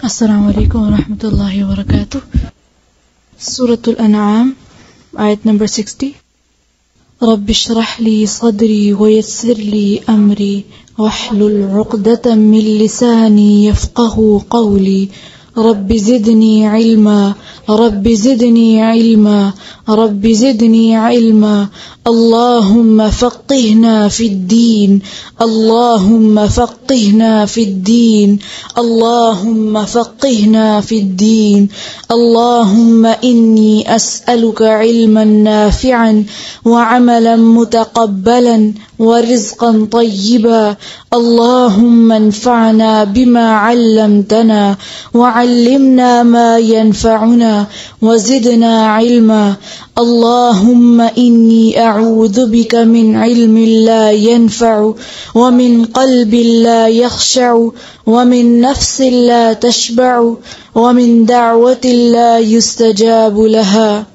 Assalamu alaikum wa rahmatullahi wa barakatuh. Suratul An'am, ayat number 60. Rabbi shrah li sadri wa yassir li amri wahlul 'uqdatan min lisani yafqahu qawli. Rabbi zidni ilma, Rabbi zidni ilma, Rabbi zidni ilma. Allahumma faqihna fid din, Allahumma faqihna fid din, Allahumma faqihna fid din. Allahumma inni as'aluka ilman nafi'an wa 'amalan mutaqabbalan wa rizqan tayyiba. Allahumma anfa'na bima 'allamtana wa 'allimna ma yanfa'una wa zidna 'ilma. Allahumma inni a'udhu bika min ilmin la yanfa'u wa min qalbin la yakhsha'u wa min nafsin la tashba'u wa min da'watin la yustajabu laha.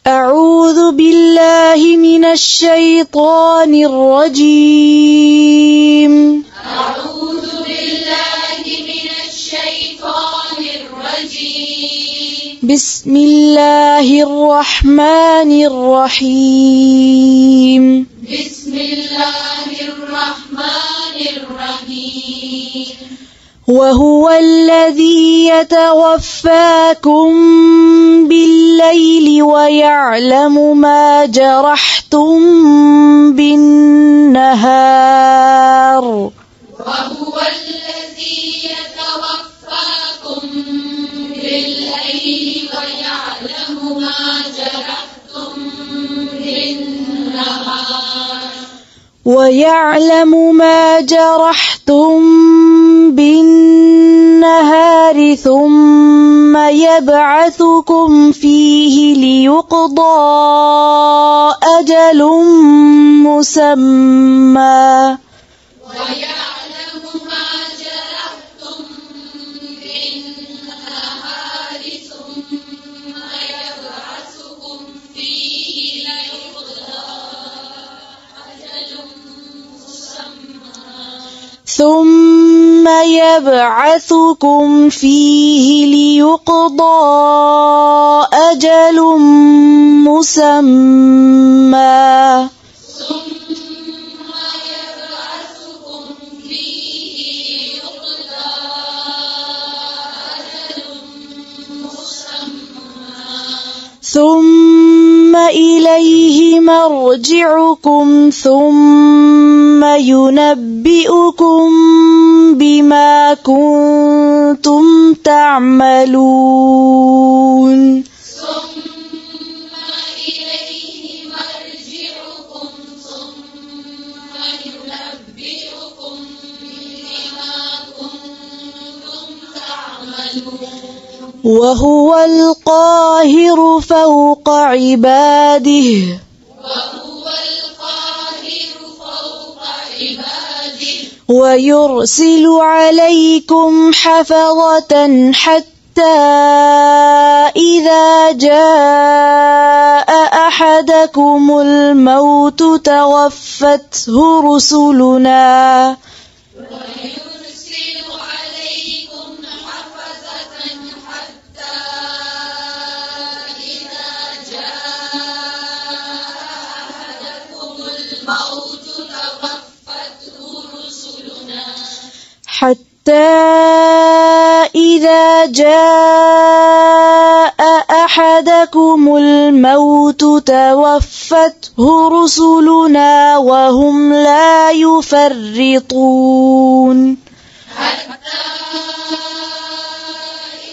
أعوذ بالله من الشيطان الرجيم. أعوذ بالله من الشيطان الرجيم. بسم الله الرحمن الرحيم. بسم الله الرحمن الرحيم. وهو الذي يتوفاكم بالليل ويعلم ما جرحتم بالنهار. وهو الذي يتوفاكم بالليل ويعلم ما جرحتم بالنهار. ويعلم ما جرحتم بالنهار ثم يبعثكم فيه ليقضى أجل مسمى. ويعلم ما جرحتم بالنهار ثم يبعثكم فيه ليقضى أجل مسمى. ثم يبعثكم فيه ليقضى أجل مسمى. ثم إليه مرجعكم ثم ينبئكم بما كنتم تعملون. ثم إليه مرجعكم ثم ينبئكم بما كنتم تعملون. وهو القاهر فوق عباده. وهو القاهر فوق عباده. ويرسل عليكم حفظة حتى إذا جاء أحدكم الموت توفته رسلنا. ويرسل عليكم حفظة حتى إذا جاء أحدكم الموت توفته رسلنا. حتى إذا جاء أحدكم الموت توفته رسلنا وهم لا يفرطون. حتى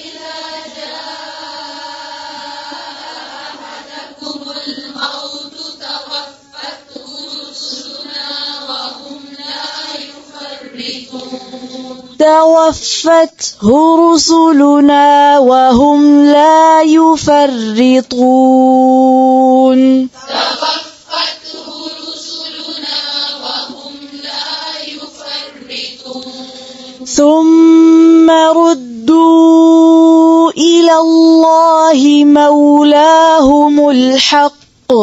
إذا جاء أحدكم الموت توفته رسلنا وهم لا يفرطون. توفته رسلنا وهم لا يفرطون. توفته رسلنا وهم لا يفرطون. ثم ردوا إلى الله مولاهم الحق. ثم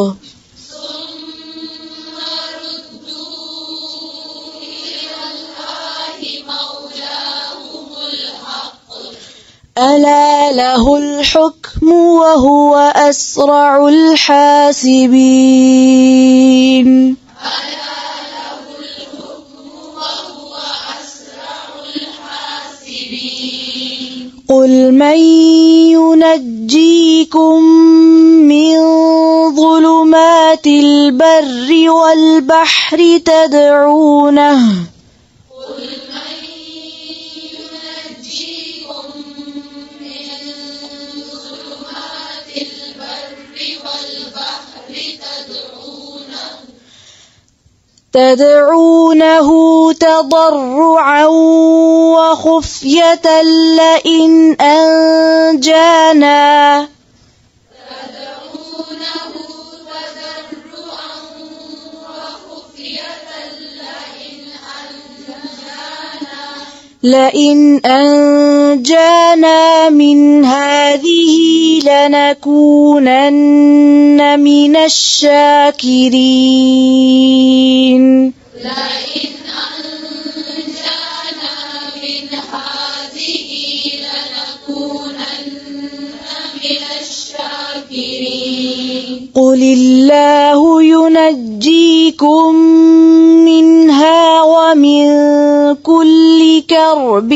ردوا إلى الله مولاهم الحق. ألا له الحكم وهو أسرع الحاسبين قل من ينجيكم من ظلمات البر والبحر تدعونه تضرعا وخفية لئن أنجانا من هذه لنكونن من الشاكرين قل الله ينجيكم منها ومن كل كرب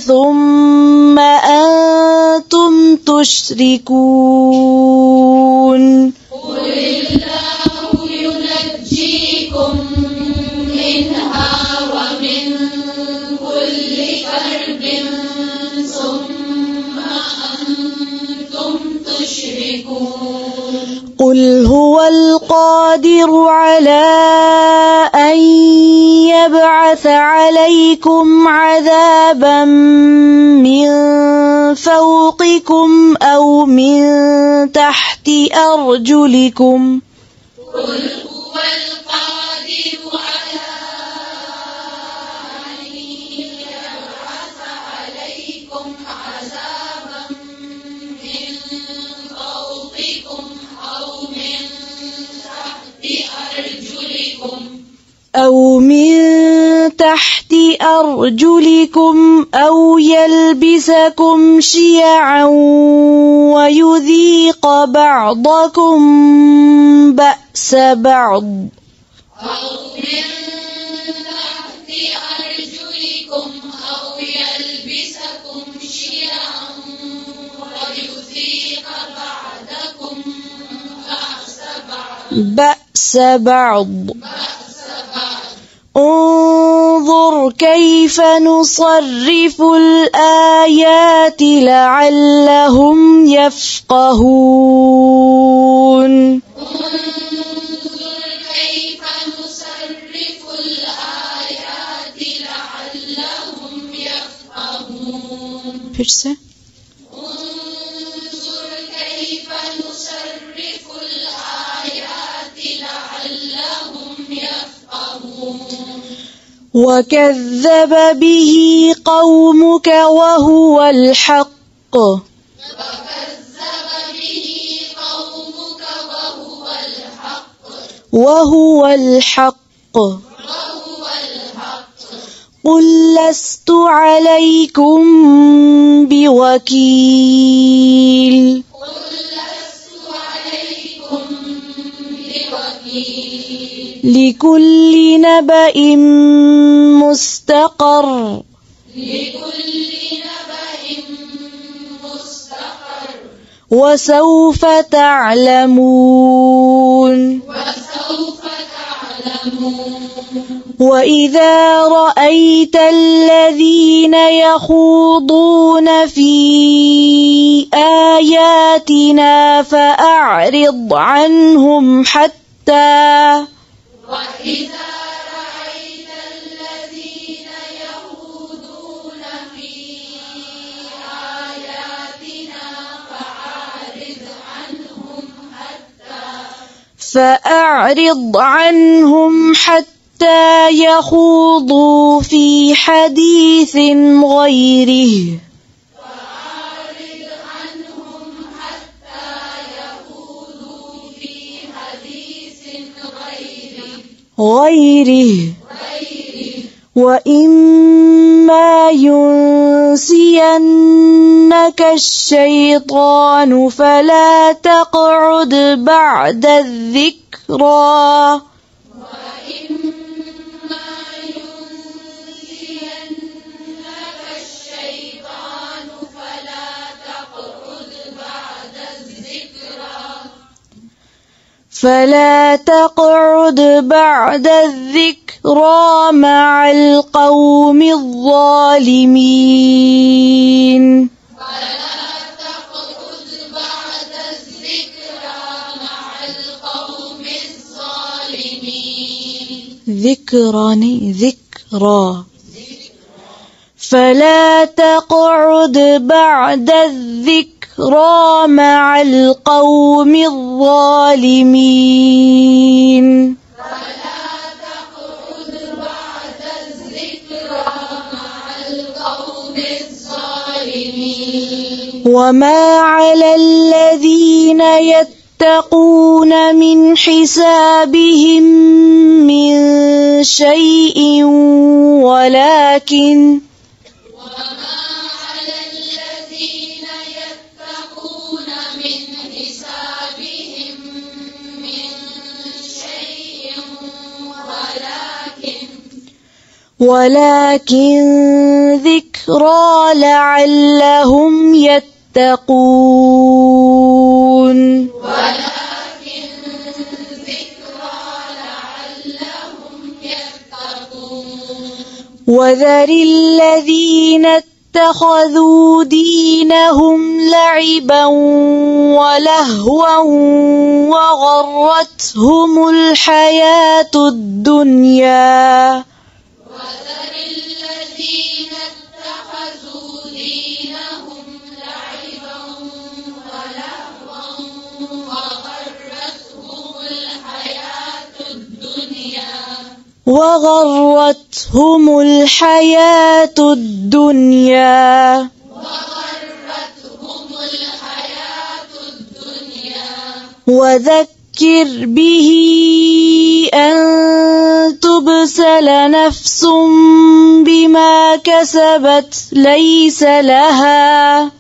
ثم أنتم تشركون قل الله ينجيكم منها ومن كل كرب ثم أنتم تشركون قل هو القادر على أن يبعث عليكم عذابا من فوقكم أو من تحت أرجلكم قل هو القادر على أن يبعث عليكم عذابا من فوقكم أو من تحت أرجلكم أو يلبسكم شيعا ويذيق بعضكم بأس بعض أو من تحت أرجلكم أو يلبسكم شيعا ويذيق بعضكم بأس بعض انظر كيف نصرف الآيات لعلهم يفقهون انظر كيف نصرف الآيات لعلهم يفقهون انظر كيف نصرف الآيات لعلهم يفقهون وكذب به قومك وهو الحق قل لست عليكم بوكيل لكل نبأ مستقر وسوف تعلمون وإذا رأيت الذين يخوضون في آياتنا فأعرض عنهم حتى فأعرض عنهم حتى يخوضوا في حديث غيره وإما ينسينك الشيطان فلا تقعد بعد الذكرى فلا تقعد بعد الذكرى مع القوم الظالمين ذكرى فلا تقعد بعد الذكرى مع القوم الظالمين وما على الذين يتقون من حسابهم من شيء ولكن ذكرى لعلهم يتقون وذر الذين اتخذوا دينهم لعبا ولهوا وغرتهم الحياة الدنيا وغرتهم الحياة الدنيا وذكر به أن تبسل نفس بما كسبت ليس لها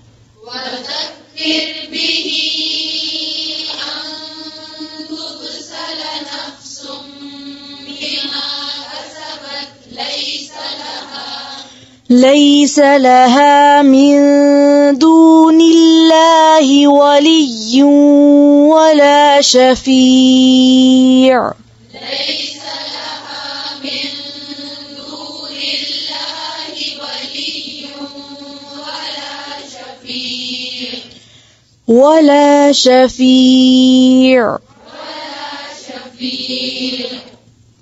ليس لها من دون الله ولي ولا شفيع ولا شفيع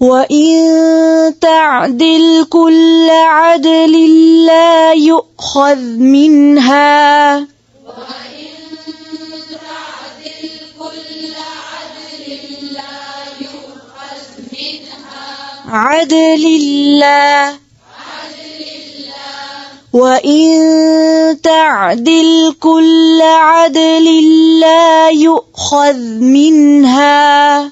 وإن تعدل كل عدل لا يؤخذ منها عدل الله وإن تعدل كل عدل لا يؤخذ منها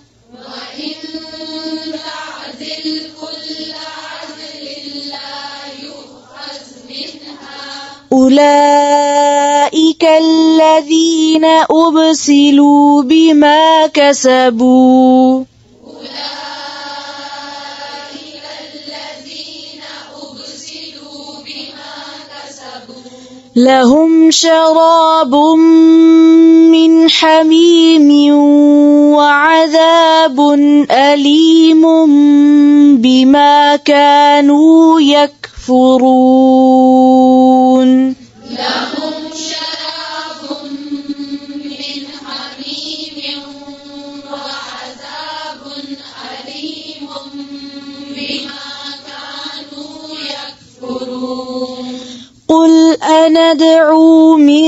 أولئك الذين أبسلوا بما كسبوا لهم شراب من حميم وعذاب أليم بما كانوا يكفرون لهم شراب من حميم وعذاب أليم بما كانوا يكفرون قل أندعو من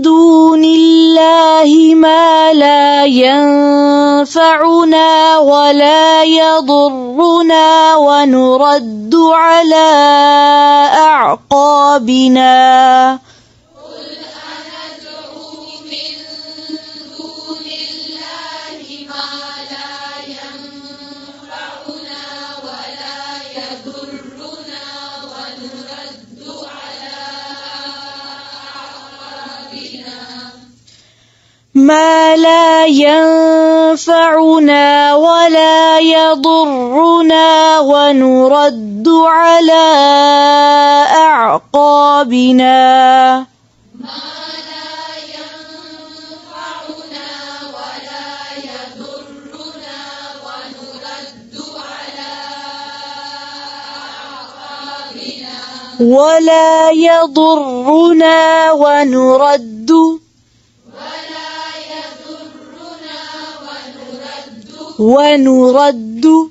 دون الله ما لا ينفعنا ولا يضرنا ونرد على أعقابنا قل أندعو من ما لا ينفعنا ولا يضرنا ونرد على أعقابنا ولا يضرنا ونرد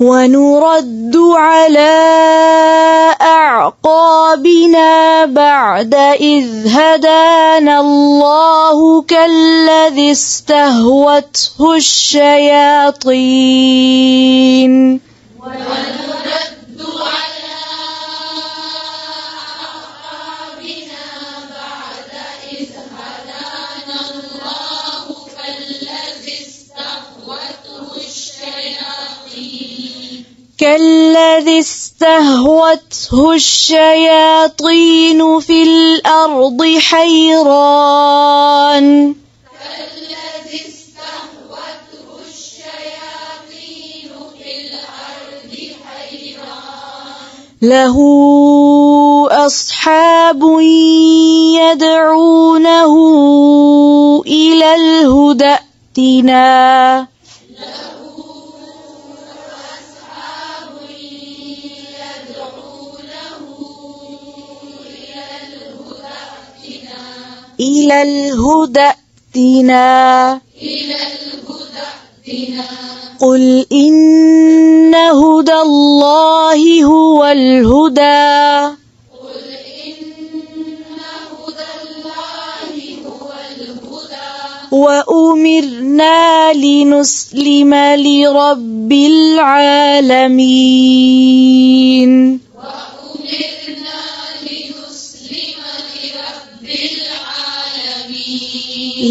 ونرد على أعقابنا بعد إذ هدانا الله كالذي استهوته الشياطين كالذي استهوته الشياطين في الأرض حيران له أصحاب يدعونه إلى الهدى ائتنا إلى الهدى ائتنا قل إن هدى الله هو الهدى وأمرنا لنسلم لرب العالمين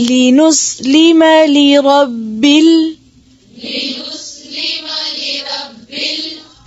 لنسلم لرب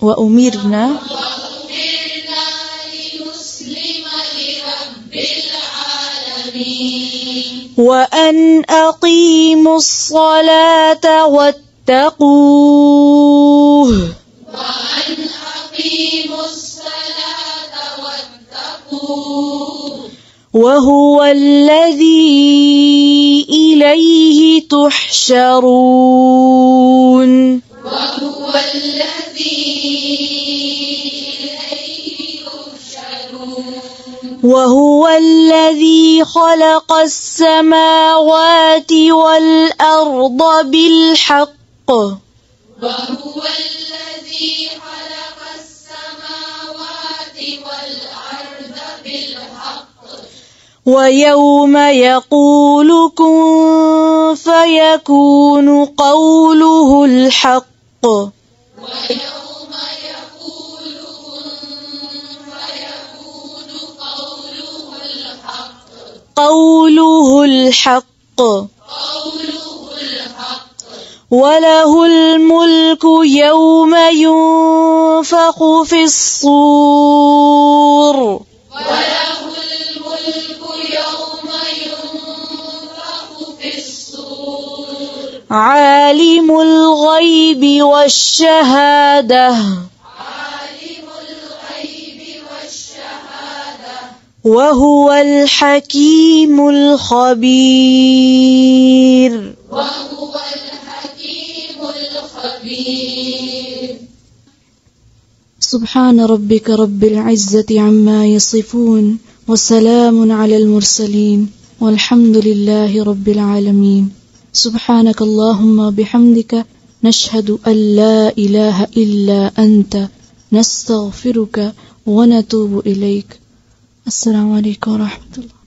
وأمرنا وأن أقيموا الصلاة واتقوه وهو الذي إليه تحشرون وهو الذي خلق السماوات والأرض بالحق ويوم يقول كن فيكون قوله الحق قوله الحق وله الملك يوم ينفخ في الصور عالم الغيب والشهادة وهو الحكيم الخبير سبحان ربك رب العزة عما يصفون وسلام على المرسلين والحمد لله رب العالمين سبحانك اللهم بحمدك نشهد أن لا إله إلا أنت نستغفرك ونتوب إليك السلام عليكم ورحمة الله